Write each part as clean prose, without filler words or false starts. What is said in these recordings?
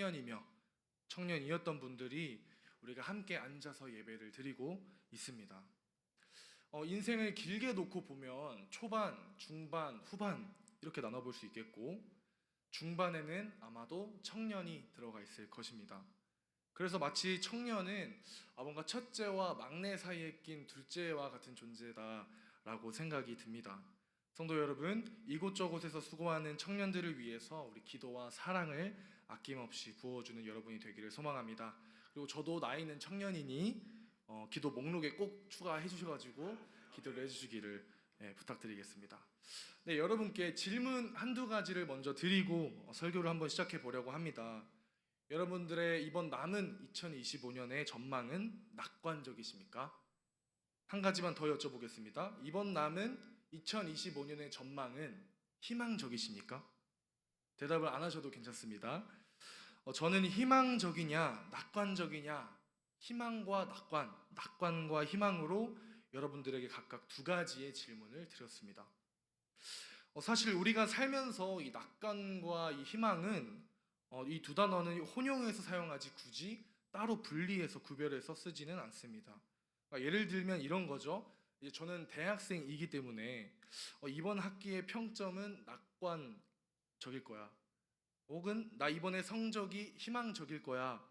청년이며 청년이었던 분들이 우리가 함께 앉아서 예배를 드리고 있습니다. 인생을 길게 놓고 보면 초반, 중반, 후반 이렇게 나눠볼 수 있겠고, 중반에는 아마도 청년이 들어가 있을 것입니다. 그래서 마치 청년은 뭔가 첫째와 막내 사이에 낀 둘째와 같은 존재다라고 생각이 듭니다. 성도 여러분, 이곳저곳에서 수고하는 청년들을 위해서 우리 기도와 사랑을 아낌없이 부어주는 여러분이 되기를 소망합니다. 그리고 저도 나이는 청년이니 기도 목록에 꼭 추가해 주셔가지고 기도를 해주시기를 부탁드리겠습니다. 네, 여러분께 질문 한두 가지를 먼저 드리고 설교를 한번 시작해 보려고 합니다. 여러분들의 이번 남은 2025년의 전망은 낙관적이십니까? 한 가지만 더 여쭤보겠습니다. 이번 남은 2025년의 전망은 희망적이십니까? 대답을 안 하셔도 괜찮습니다. 저는 희망적이냐, 낙관적이냐, 희망과 낙관, 낙관과 희망으로 여러분들에게 각각 두 가지의 질문을 드렸습니다. 사실 우리가 살면서 이 낙관과 이 희망은 이 두 단어는 혼용해서 사용하지 굳이 따로 분리해서 구별해서 쓰지는 않습니다. 예를 들면 이런 거죠. 이제 저는 대학생이기 때문에 이번 학기의 평점은 낙관적일 거야. 혹은 나 이번에 성적이 희망적일 거야.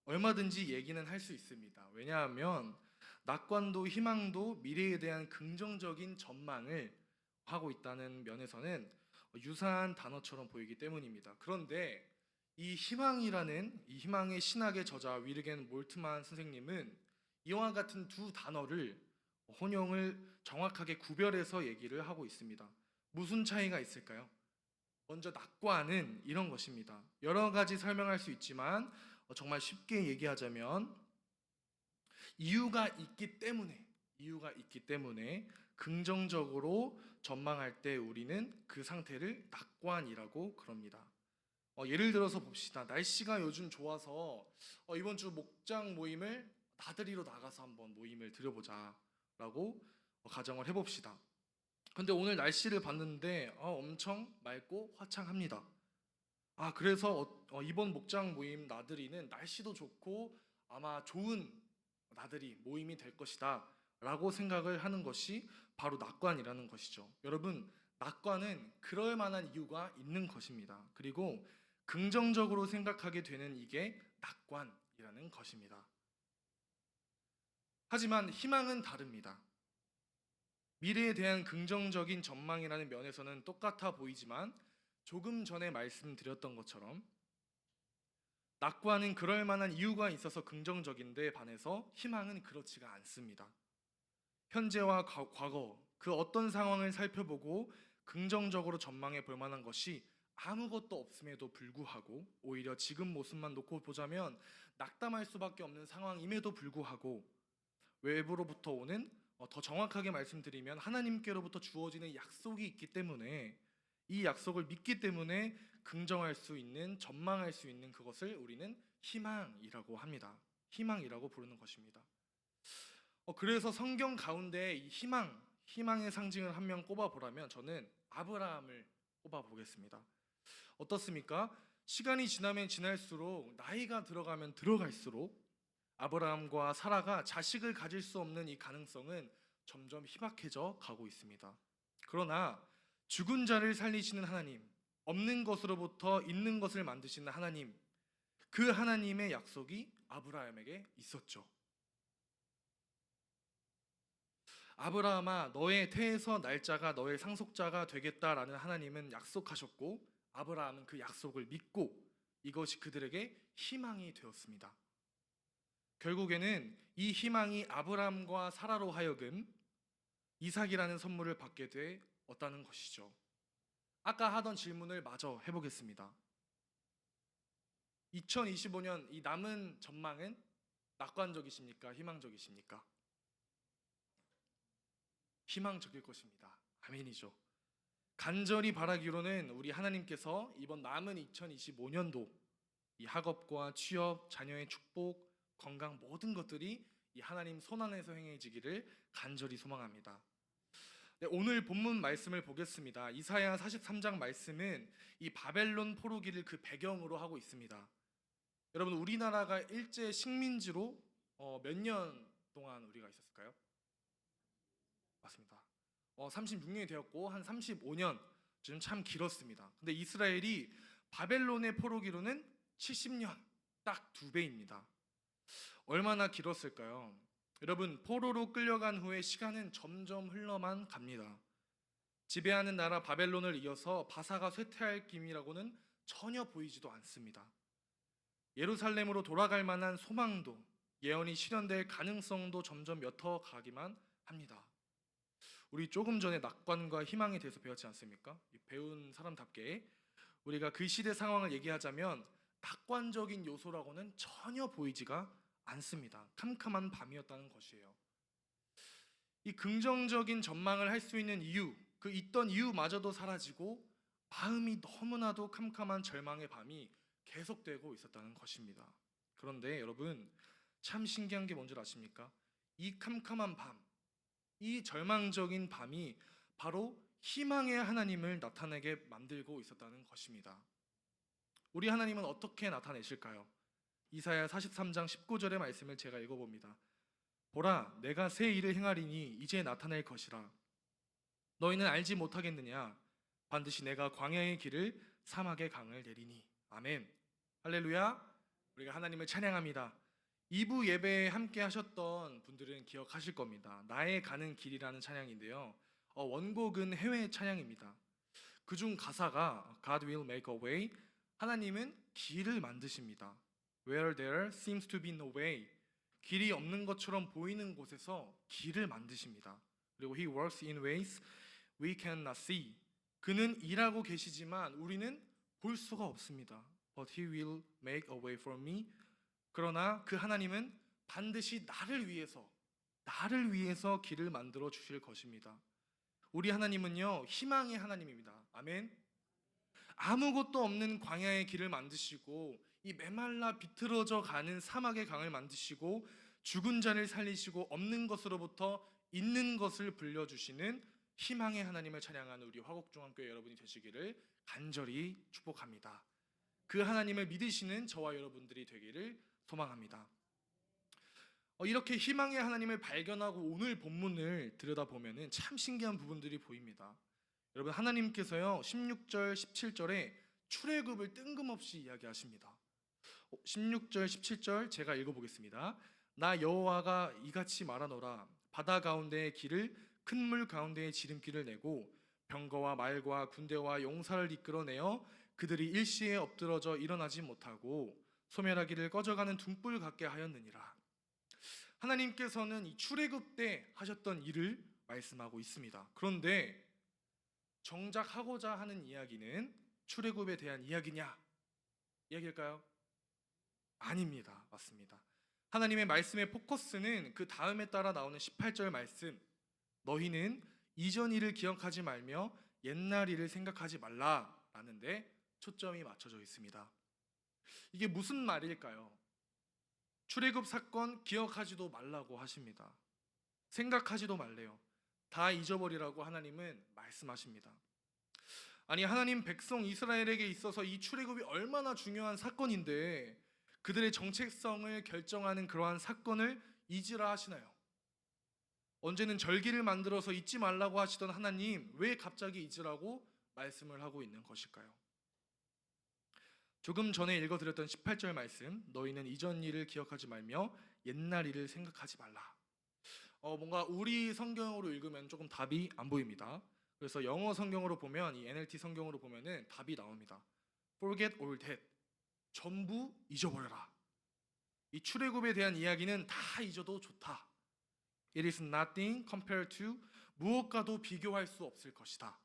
얼마든지 얘기는 할 수 있습니다. 왜냐하면 낙관도 희망도 미래에 대한 긍정적인 전망을 하고 있다는 면에서는 유사한 단어처럼 보이기 때문입니다. 그런데 이 희망이라는 이 희망의 신학의 저자 위르겐 몰트만 선생님은 이와 같은 두 단어를 혼용을 정확하게 구별해서 얘기를 하고 있습니다. 무슨 차이가 있을까요? 먼저 낙관은 이런 것입니다. 여러 가지 설명할 수 있지만 정말 쉽게 얘기하자면 이유가 있기 때문에 긍정적으로 전망할 때 우리는 그 상태를 낙관이라고 그럽니다. 예를 들어서 봅시다. 날씨가 요즘 좋아서 이번 주 목장 모임을 나들이로 나가서 한번 모임을 드려보자 라고 가정을 해봅시다. 근데 오늘 날씨를 봤는데 엄청 맑고 화창합니다. 그래서 이번 목장 모임 나들이는 날씨도 좋고 아마 좋은 나들이 모임이 될 것이다 라고 생각을 하는 것이 바로 낙관이라는 것이죠. 여러분, 낙관은 그럴 만한 이유가 있는 것입니다. 그리고 긍정적으로 생각하게 되는 이게 낙관이라는 것입니다. 하지만 희망은 다릅니다. 미래에 대한 긍정적인 전망이라는 면에서는 똑같아 보이지만 조금 전에 말씀드렸던 것처럼 낙관은 그럴 만한 이유가 있어서 긍정적인데 반해서 희망은 그렇지가 않습니다. 현재와 과거 그 어떤 상황을 살펴보고 긍정적으로 전망해 볼 만한 것이 아무것도 없음에도 불구하고 오히려 지금 모습만 놓고 보자면 낙담할 수밖에 없는 상황임에도 불구하고 외부로부터 오는 더 정확하게 말씀드리면 하나님께로부터 주어지는 약속이 있기 때문에 이 약속을 믿기 때문에 긍정할 수 있는, 전망할 수 있는 그것을 우리는 희망이라고 합니다. 희망이라고 부르는 것입니다. 그래서 성경 가운데 이 희망의 상징을 한 명 꼽아보라면 저는 아브라함을 꼽아보겠습니다. 어떻습니까? 시간이 지나면 지날수록 나이가 들어가면 들어갈수록 아브라함과 사라가 자식을 가질 수 없는 이 가능성은 점점 희박해져 가고 있습니다. 그러나 죽은 자를 살리시는 하나님, 없는 것으로부터 있는 것을 만드시는 하나님, 그 하나님의 약속이 아브라함에게 있었죠. 아브라함아, 너의 태에서 날짜가 너의 상속자가 되겠다라는 하나님은 약속하셨고 아브라함은 그 약속을 믿고 이것이 그들에게 희망이 되었습니다. 결국에는 이 희망이 아브라함과 사라로 하여금 이삭이라는 선물을 받게 되었다는 것이죠. 아까 하던 질문을 마저 해보겠습니다. 2025년 이 남은 전망은 낙관적이십니까? 희망적이십니까? 희망적일 것입니다. 아멘이죠. 간절히 바라기로는 우리 하나님께서 이번 남은 2025년도 이 학업과 취업, 자녀의 축복, 건강 모든 것들이 이 하나님 손 안에서 행해지기를 간절히 소망합니다. 네, 오늘 본문 말씀을 보겠습니다. 이사야 43장 말씀은 이 바벨론 포로기를 그 배경으로 하고 있습니다. 여러분, 우리나라가 일제 식민지로 몇 년 동안 우리가 있었을까요? 맞습니다. 36년이 되었고 한 35년 좀 참 길었습니다. 근데 이스라엘이 바벨론의 포로기로는 70년, 딱 2배입니다. 얼마나 길었을까요? 여러분, 포로로 끌려간 후에 시간은 점점 흘러만 갑니다. 지배하는 나라 바벨론을 이어서 바사가 쇠퇴할 기미라고는 전혀 보이지도 않습니다. 예루살렘으로 돌아갈 만한 소망도, 예언이 실현될 가능성도 점점 옅어가기만 합니다. 우리 조금 전에 낙관과 희망에 대해서 배웠지 않습니까? 배운 사람답게 우리가 그 시대 상황을 얘기하자면 낙관적인 요소라고는 전혀 보이지가 않습니다. 캄캄한 밤이었다는 것이에요. 이 긍정적인 전망을 할 수 있는 이유, 그 있던 이유마저도 사라지고 마음이 너무나도 캄캄한 절망의 밤이 계속되고 있었다는 것입니다. 그런데 여러분, 참 신기한 게 뭔지 아십니까? 이 캄캄한 밤, 이 절망적인 밤이 바로 희망의 하나님을 나타내게 만들고 있었다는 것입니다. 우리 하나님은 어떻게 나타내실까요? 이사야 43장 19절의 말씀을 제가 읽어봅니다. 보라, 내가 새 일을 행하리니 이제 나타낼 것이라. 너희는 알지 못하겠느냐? 반드시 내가 광야의 길을 사막의 강을 내리니. 아멘. 할렐루야. 우리가 하나님을 찬양합니다. 2부 예배에 함께 하셨던 분들은 기억하실 겁니다. 나의 가는 길이라는 찬양인데요. 원곡은 해외 찬양입니다. 그중 가사가 God will make a way, 하나님은 길을 만드십니다. Where there seems to be no way, 길이 없는 것처럼 보이는 곳에서 길을 만드십니다. 그리고 He works in ways we cannot see, 그는 일하고 계시지만 우리는 볼 수가 없습니다. But He will make a way for me, 그러나 그 하나님은 반드시 나를 위해서 길을 만들어 주실 것입니다. 우리 하나님은요, 희망의 하나님입니다. 아멘. 아무것도 없는 광야의 길을 만드시고 이 메말라 비틀어져 가는 사막의 강을 만드시고 죽은 자를 살리시고 없는 것으로부터 있는 것을 불려주시는 희망의 하나님을 찬양하는 우리 화곡중앙교회 여러분이 되시기를 간절히 축복합니다. 그 하나님을 믿으시는 저와 여러분들이 되기를 소망합니다. 이렇게 희망의 하나님을 발견하고 오늘 본문을 들여다보면 참 신기한 부분들이 보입니다. 여러분, 하나님께서요 16절 17절에 출애굽을 뜬금없이 이야기하십니다. 16절 17절 제가 읽어보겠습니다. 나 여호와가 이같이 말하노라. 바다 가운데의 길을 큰 물 가운데의 지름길을 내고 병거와 말과 군대와 용사를 이끌어내어 그들이 일시에 엎드러져 일어나지 못하고 소멸하기를 꺼져가는 등불 같게 하였느니라. 하나님께서는 이 출애굽 때 하셨던 일을 말씀하고 있습니다. 그런데 정작 하고자 하는 이야기는 출애굽에 대한 이야기냐? 이야기일까요? 아닙니다. 맞습니다. 하나님의 말씀의 포커스는 그 다음에 따라 나오는 18절 말씀, 너희는 이전 일을 기억하지 말며 옛날 일을 생각하지 말라라는 데 초점이 맞춰져 있습니다. 이게 무슨 말일까요? 출애굽 사건 기억하지도 말라고 하십니다. 생각하지도 말래요. 다 잊어버리라고 하나님은 말씀하십니다. 아니, 하나님 백성 이스라엘에게 있어서 이 출애굽이 얼마나 중요한 사건인데 그들의 정체성을 결정하는 그러한 사건을 잊으라 하시나요? 언제는 절기를 만들어서 잊지 말라고 하시던 하나님, 왜 갑자기 잊으라고 말씀을 하고 있는 것일까요? 조금 전에 읽어드렸던 18절 말씀, 너희는 이전 일을 기억하지 말며 옛날 일을 생각하지 말라. 뭔가 우리 성경으로 읽으면 조금 답이 안 보입니다. 그래서 영어 성경으로 보면, 이 NLT 성경으로 보면은 답이 나옵니다. Forget all that. 전부 잊어버려라. 이 출애굽에 대한 이야기는 다 잊어도 좋다. It is nothing compared to, 무엇과도 비교할 수 없을 것이다.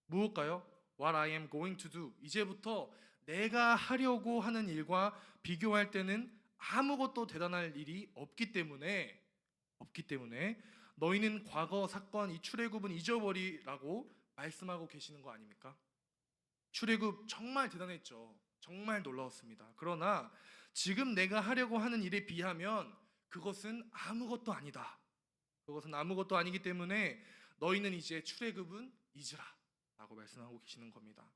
무엇가요? What I am going to do. 이제부터 내가 하려고 하는 일과 비교할 때는 아무것도 대단할 일이 없기 때문에 너희는 과거 사건, 이 출애굽은 잊어버리라고 말씀하고 계시는 거 아닙니까? 출애굽 정말 대단했죠. 정말 놀라웠습니다. 그러나 지금 내가 하려고 하는 일에 비하면 그것은 아무것도 아니다. 그것은 아무것도 아니기 때문에 너희는 이제 출애굽은 잊으라 라고 말씀하고 계시는 겁니다.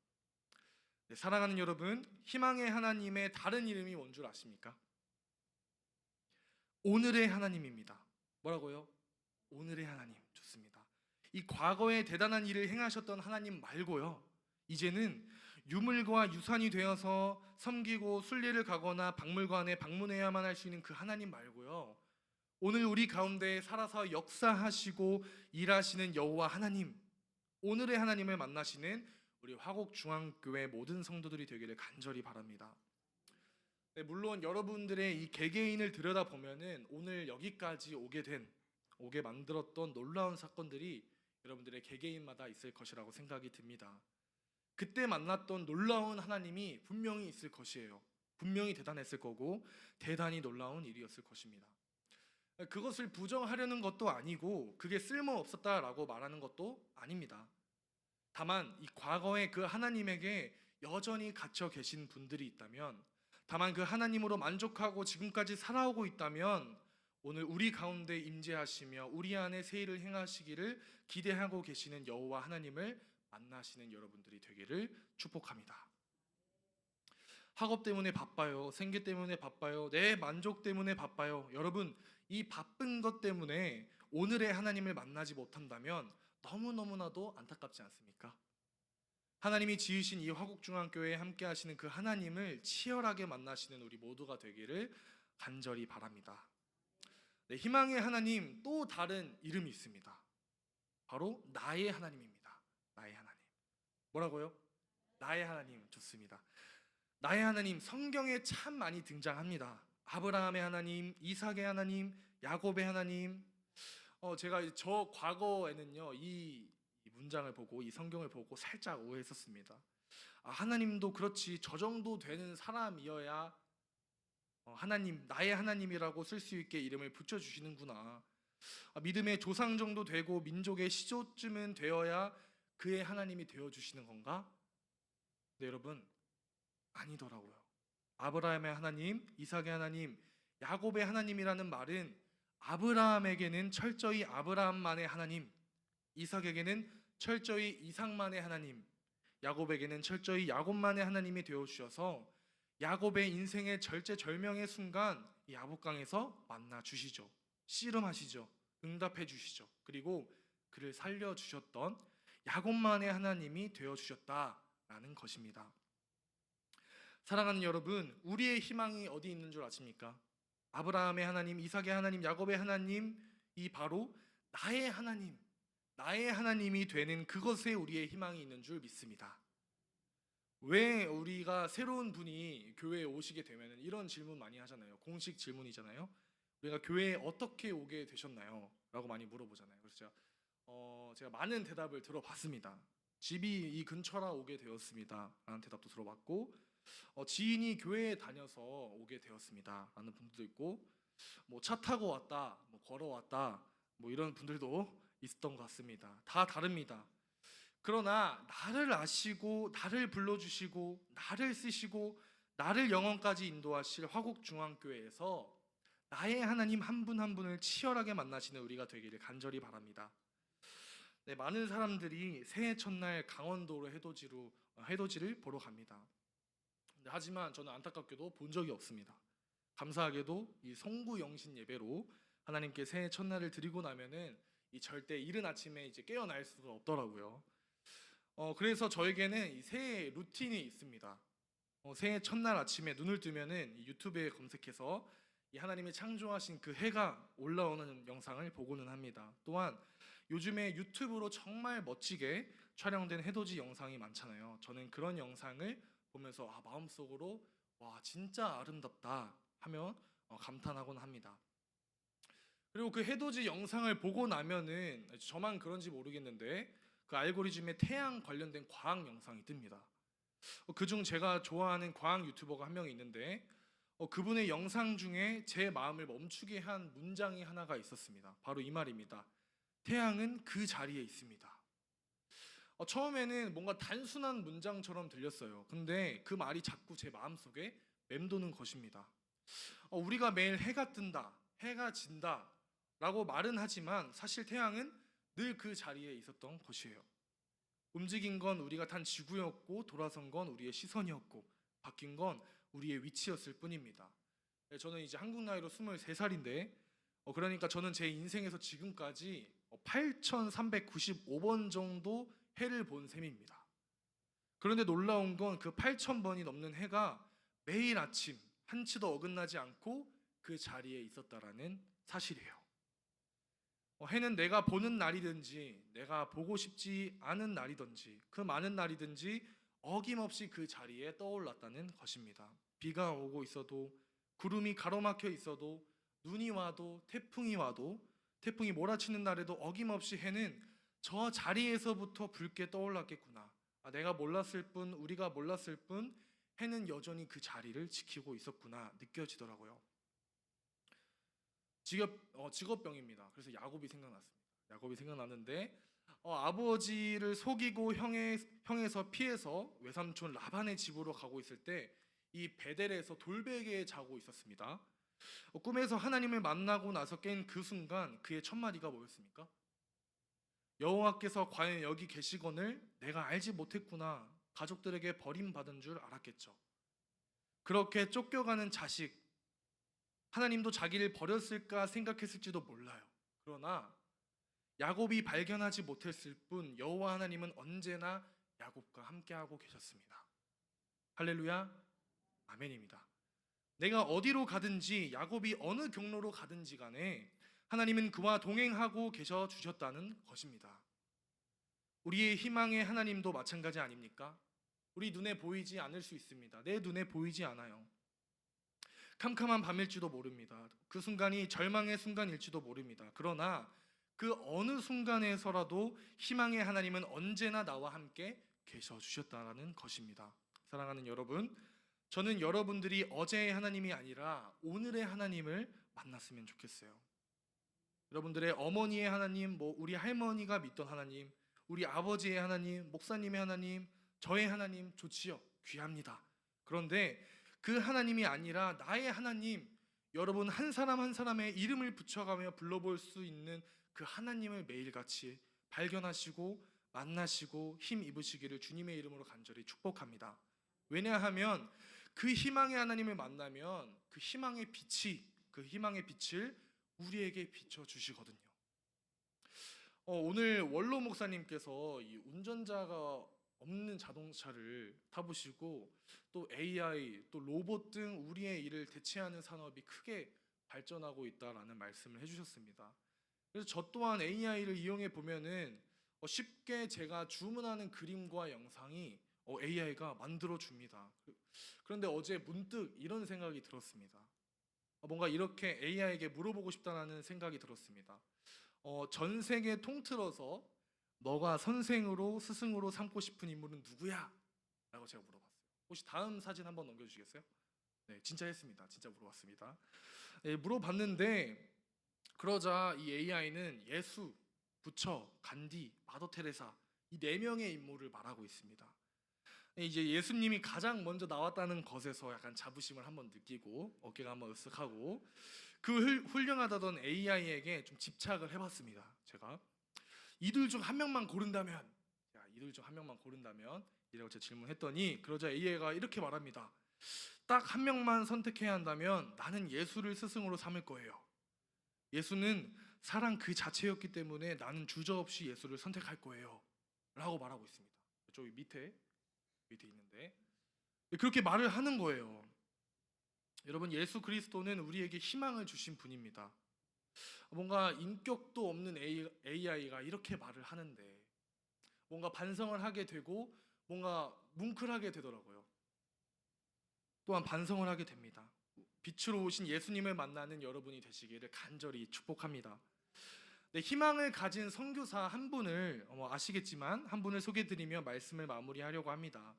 네, 사랑하는 여러분, 희망의 하나님의 다른 이름이 뭔 줄 아십니까? 오늘의 하나님입니다. 뭐라고요? 오늘의 하나님. 좋습니다. 이 과거에 대단한 일을 행하셨던 하나님 말고요, 이제는 유물과 유산이 되어서 섬기고 순례를 가거나 박물관에 방문해야만 할 수 있는 그 하나님 말고요, 오늘 우리 가운데 살아서 역사하시고 일하시는 여호와 하나님, 오늘의 하나님을 만나시는 우리 화곡중앙교회 모든 성도들이 되기를 간절히 바랍니다. 네, 물론 여러분들의 이 개개인을 들여다보면은 오늘 여기까지 오게 만들었던 놀라운 사건들이 여러분들의 개개인마다 있을 것이라고 생각이 듭니다. 그때 만났던 놀라운 하나님이 분명히 있을 것이에요. 분명히 대단했을 거고 대단히 놀라운 일이었을 것입니다. 그것을 부정하려는 것도 아니고 그게 쓸모없었다라고 말하는 것도 아닙니다. 다만 이 과거에 그 하나님에게 여전히 갇혀 계신 분들이 있다면, 다만 그 하나님으로 만족하고 지금까지 살아오고 있다면, 오늘 우리 가운데 임재하시며 우리 안에 새 일을 행하시기를 기대하고 계시는 여호와 하나님을 만나시는 여러분들이 되기를 축복합니다. 학업 때문에 바빠요. 생계 때문에 바빠요. 내 만족 때문에 바빠요. 여러분, 이 바쁜 것 때문에 오늘의 하나님을 만나지 못한다면 너무너무나도 안타깝지 않습니까? 하나님이 지으신 이 화곡중앙교회에 함께 하시는 그 하나님을 치열하게 만나시는 우리 모두가 되기를 간절히 바랍니다. 네, 희망의 하나님, 또 다른 이름이 있습니다. 바로 나의 하나님입니다. 나의 하나님. 뭐라고요? 나의 하나님. 좋습니다. 나의 하나님, 성경에 참 많이 등장합니다. 아브라함의 하나님, 이삭의 하나님, 야곱의 하나님. 제가 저 과거에는요, 이 문장을 보고, 이 성경을 보고 살짝 오해했었습니다. 하나님도 그렇지, 저 정도 되는 사람이어야 하나님, 나의 하나님이라고 쓸 수 있게 이름을 붙여주시는구나. 믿음의 조상 정도 되고 민족의 시조쯤은 되어야 그의 하나님이 되어주시는 건가? 네, 여러분, 아니더라고요. 아브라함의 하나님, 이삭의 하나님, 야곱의 하나님이라는 말은 아브라함에게는 철저히 아브라함만의 하나님, 이삭에게는 철저히 이삭만의 하나님, 야곱에게는 철저히 야곱만의 하나님이 되어주셔서 야곱의 인생의 절제절명의 순간 이 야복강에서 만나 주시죠. 씨름하시죠. 응답해 주시죠. 그리고 그를 살려주셨던 야곱만의 하나님이 되어주셨다라는 것입니다. 사랑하는 여러분, 우리의 희망이 어디 있는 줄 아십니까? 아브라함의 하나님, 이삭의 하나님, 야곱의 하나님, 이 바로 나의 하나님, 나의 하나님이 되는 그것에 우리의 희망이 있는 줄 믿습니다. 왜 우리가 새로운 분이 교회에 오시게 되면 이런 질문 많이 하잖아요. 공식 질문이잖아요. 우리가 교회에 어떻게 오게 되셨나요? 라고 많이 물어보잖아요. 그래서 제가 많은 대답을 들어봤습니다. 집이 이 근처라 오게 되었습니다 라는 대답도 들어봤고, 지인이 교회에 다녀서 오게 되었습니다 라는 분들도 있고, 뭐 차 타고 왔다, 뭐 걸어왔다, 뭐 이런 분들도 있었던 것 같습니다. 다 다릅니다. 그러나 나를 아시고 나를 불러주시고 나를 쓰시고 나를 영원까지 인도하실 화곡중앙교회에서 나의 하나님 한 분 한 분을 치열하게 만나시는 우리가 되기를 간절히 바랍니다. 네, 많은 사람들이 새해 첫날 강원도로 해돋이를 보러 갑니다. 하지만 저는 안타깝게도 본 적이 없습니다. 감사하게도 이 성구영신 예배로 하나님께 새해 첫날을 드리고 나면은 이 절대 이른 아침에 이제 깨어날 수가 없더라고요. 그래서 저에게는 이 새해 루틴이 있습니다. 새해 첫날 아침에 눈을 뜨면은 이 유튜브에 검색해서 이 하나님이 창조하신 그 해가 올라오는 영상을 보고는 합니다. 또한 요즘에 유튜브로 정말 멋지게 촬영된 해돋이 영상이 많잖아요. 저는 그런 영상을 보면서 마음속으로 와, 진짜 아름답다 하며 감탄하곤 합니다. 그리고 그 해돋이 영상을 보고 나면은 저만 그런지 모르겠는데 그 알고리즘에 태양 관련된 과학 영상이 뜹니다. 그중 제가 좋아하는 과학 유튜버가 한 명이 있는데 그분의 영상 중에 제 마음을 멈추게 한 문장이 하나가 있었습니다. 바로 이 말입니다. 태양은 그 자리에 있습니다. 처음에는 뭔가 단순한 문장처럼 들렸어요. 근데 그 말이 자꾸 제 마음속에 맴도는 것입니다. 우리가 매일 해가 뜬다, 해가 진다 라고 말은 하지만 사실 태양은 늘 그 자리에 있었던 것이에요. 움직인 건 우리가 탄 지구였고 돌아선 건 우리의 시선이었고 바뀐 건 우리의 위치였을 뿐입니다. 저는 이제 한국 나이로 23살인데 그러니까 저는 제 인생에서 지금까지 8,395번 정도 해를 본 셈입니다. 그런데 놀라운 건 그 8,000번이 넘는 해가 매일 아침 한치도 어긋나지 않고 그 자리에 있었다라는 사실이에요. 해는 내가 보는 날이든지 내가 보고 싶지 않은 날이든지 그 많은 날이든지 어김없이 그 자리에 떠올랐다는 것입니다. 비가 오고 있어도 구름이 가로막혀 있어도 눈이 와도 태풍이 몰아치는 날에도 어김없이 해는 저 자리에서부터 붉게 떠올랐겠구나. 내가 몰랐을 뿐 우리가 몰랐을 뿐 해는 여전히 그 자리를 지키고 있었구나 느껴지더라고요. 직업병입니다. 그래서 야곱이 생각났습니다. 야곱이 생각났는데 아버지를 속이고 형에서 피해서 외삼촌 라반의 집으로 가고 있을 때 이 베델에서 돌베개에 자고 있었습니다. 꿈에서 하나님을 만나고 나서 깬 그 순간 그의 첫 마디가 뭐였습니까? 여호와께서 과연 여기 계시거늘 내가 알지 못했구나. 가족들에게 버림받은 줄 알았겠죠. 그렇게 쫓겨가는 자식, 하나님도 자기를 버렸을까 생각했을지도 몰라요. 그러나 야곱이 발견하지 못했을 뿐 여호와 하나님은 언제나 야곱과 함께하고 계셨습니다. 할렐루야, 아멘입니다. 내가 어디로 가든지 야곱이 어느 경로로 가든지 간에 하나님은 그와 동행하고 계셔 주셨다는 것입니다. 우리의 희망의 하나님도 마찬가지 아닙니까? 우리 눈에 보이지 않을 수 있습니다. 내 눈에 보이지 않아요. 캄캄한 밤일지도 모릅니다. 그 순간이 절망의 순간일지도 모릅니다. 그러나 그 어느 순간에서라도 희망의 하나님은 언제나 나와 함께 계셔 주셨다는 것입니다. 사랑하는 여러분, 저는 여러분들이 어제의 하나님이 아니라 오늘의 하나님을 만났으면 좋겠어요. 여러분들의 어머니의 하나님, 우리 할머니가 믿던 하나님, 우리 아버지의 하나님, 목사님의 하나님, 저의 하나님 좋지요. 귀합니다. 그런데 그 하나님이 아니라 나의 하나님, 여러분 한 사람 한 사람의 이름을 붙여가며 불러볼 수 있는 그 하나님을 매일같이 발견하시고 만나시고 힘 입으시기를 주님의 이름으로 간절히 축복합니다. 왜냐하면 그 희망의 하나님을 만나면 그 희망의 빛을 우리에게 비춰주시거든요. 오늘 원로 목사님께서 이 운전자가 없는 자동차를 타보시고 또 AI, 또 로봇 등 우리의 일을 대체하는 산업이 크게 발전하고 있다라는 말씀을 해주셨습니다. 그래서 저 또한 AI를 이용해 보면은 쉽게 제가 주문하는 그림과 영상이 AI가 만들어 줍니다. 그런데 어제 문득 이런 생각이 들었습니다. 뭔가 이렇게 AI에게 물어보고 싶다는 생각이 들었습니다. 전 세계 통틀어서 너가 선생으로 스승으로 삼고 싶은 인물은 누구야? 라고 제가 물어봤어요. 혹시 다음 사진 한번 넘겨주시겠어요? 네, 진짜 했습니다. 진짜 물어봤습니다. 네, 물어봤는데 그러자 이 AI는 예수, 부처, 간디, 마더 테레사 이 4명의 인물을 말하고 있습니다. 이제 예수님이 가장 먼저 나왔다는 것에서 약간 자부심을 한번 느끼고 어깨가 한번 으쓱하고 그 훌륭하다던 AI에게 좀 집착을 해봤습니다. 제가 이들 중 한 명만 고른다면, 이라고 제가 질문했더니 그러자 AI가 이렇게 말합니다. 딱 한 명만 선택해야 한다면 나는 예수를 스승으로 삼을 거예요. 예수는 사랑 그 자체였기 때문에 나는 주저없이 예수를 선택할 거예요. 라고 말하고 있습니다. 저기 밑에 있는데 그렇게 말을 하는 거예요. 여러분, 예수 그리스도는 우리에게 희망을 주신 분입니다. 뭔가 인격도 없는 AI가 이렇게 말을 하는데 뭔가 반성을 하게 되고 뭔가 뭉클하게 되더라고요. 또한 반성을 하게 됩니다. 빛으로 오신 예수님을 만나는 여러분이 되시기를 간절히 축복합니다. 네, 희망을 가진 선교사 한 분을 아시겠지만 한 분을 소개드리며 말씀을 마무리하려고 합니다.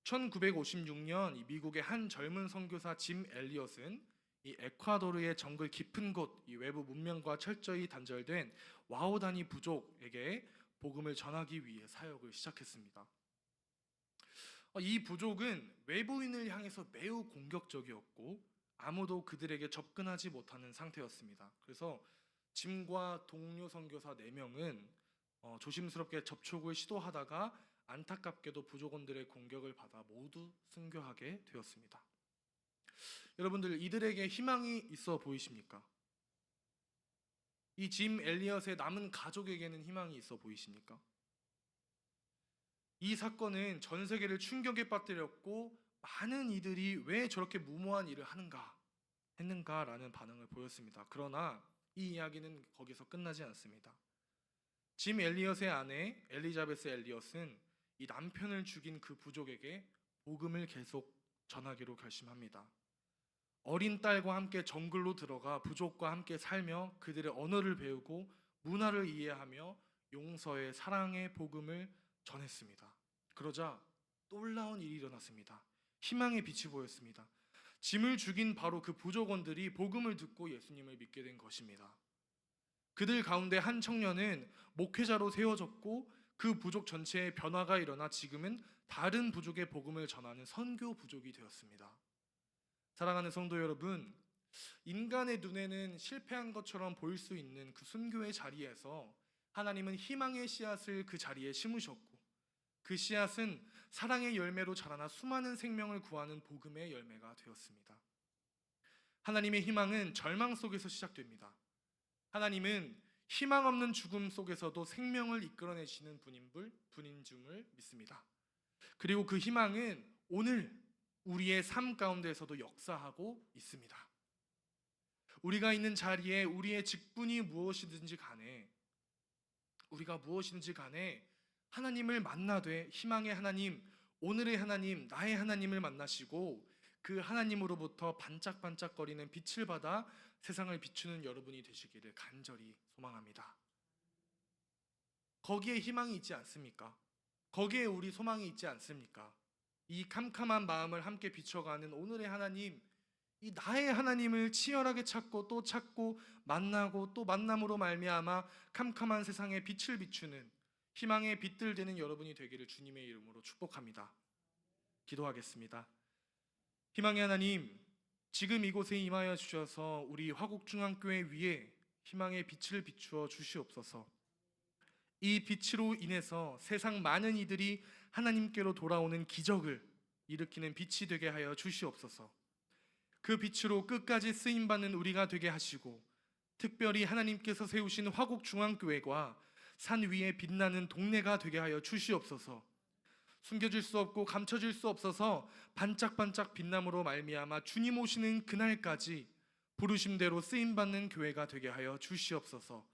1956년 미국의 한 젊은 선교사 짐 엘리엇은 이 에콰도르의 정글 깊은 곳, 이 외부 문명과 철저히 단절된 와오다니 부족에게 복음을 전하기 위해 사역을 시작했습니다. 이 부족은 외부인을 향해서 매우 공격적이었고 아무도 그들에게 접근하지 못하는 상태였습니다. 그래서 짐과 동료 선교사 4명은 조심스럽게 접촉을 시도하다가 안타깝게도 부족원들의 공격을 받아 모두 순교하게 되었습니다. 여러분들, 이들에게 희망이 있어 보이십니까? 이 짐 엘리엇의 남은 가족에게는 희망이 있어 보이십니까? 이 사건은 전 세계를 충격에 빠뜨렸고 많은 이들이 왜 저렇게 무모한 일을 했는가라는 반응을 보였습니다. 그러나 이 이야기는 거기서 끝나지 않습니다. 짐 엘리엇의 아내 엘리자베스 엘리엇은 이 남편을 죽인 그 부족에게 복음을 계속 전하기로 결심합니다. 어린 딸과 함께 정글로 들어가 부족과 함께 살며 그들의 언어를 배우고 문화를 이해하며 용서의 사랑의 복음을 전했습니다. 그러자 놀라운 일이 일어났습니다. 희망의 빛이 보였습니다. 짐을 죽인 바로 그 부족원들이 복음을 듣고 예수님을 믿게 된 것입니다. 그들 가운데 한 청년은 목회자로 세워졌고 그 부족 전체에 변화가 일어나 지금은 다른 부족의 복음을 전하는 선교 부족이 되었습니다. 사랑하는 성도 여러분, 인간의 눈에는 실패한 것처럼 보일 수 있는 그 순교의 자리에서 하나님은 희망의 씨앗을 그 자리에 심으셨고 그 씨앗은 사랑의 열매로 자라나 수많은 생명을 구하는 복음의 열매가 되었습니다. 하나님의 희망은 절망 속에서 시작됩니다. 하나님은 희망 없는 죽음 속에서도 생명을 이끌어내시는 분인 줄 믿습니다. 그리고 그 희망은 오늘 우리의 삶 가운데서도 역사하고 있습니다. 우리가 있는 자리에 우리의 직분이 무엇이든지 간에 하나님을 만나되 희망의 하나님, 오늘의 하나님, 나의 하나님을 만나시고 그 하나님으로부터 반짝반짝거리는 빛을 받아 세상을 비추는 여러분이 되시기를 간절히 소망합니다. 거기에 희망이 있지 않습니까? 거기에 우리 소망이 있지 않습니까? 이 캄캄한 마음을 함께 비춰가는 오늘의 하나님, 이 나의 하나님을 치열하게 찾고 또 찾고 만나고 또 만남으로 말미암아 캄캄한 세상에 빛을 비추는 희망의 빛들 되는 여러분이 되기를 주님의 이름으로 축복합니다. 기도하겠습니다. 희망의 하나님, 지금 이곳에 임하여 주셔서 우리 화곡중앙교회 위에 희망의 빛을 비추어 주시옵소서. 이 빛으로 인해서 세상 많은 이들이 하나님께로 돌아오는 기적을 일으키는 빛이 되게 하여 주시옵소서. 그 빛으로 끝까지 쓰임받는 우리가 되게 하시고 특별히 하나님께서 세우신 화곡중앙교회가 산 위에 빛나는 동네가 되게 하여 주시옵소서. 숨겨질 수 없고 감춰질 수 없어서 반짝반짝 빛남으로 말미암아 주님 오시는 그날까지 부르심대로 쓰임받는 교회가 되게 하여 주시옵소서.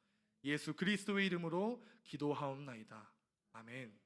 예수 그리스도의 이름으로 기도하옵나이다. 아멘.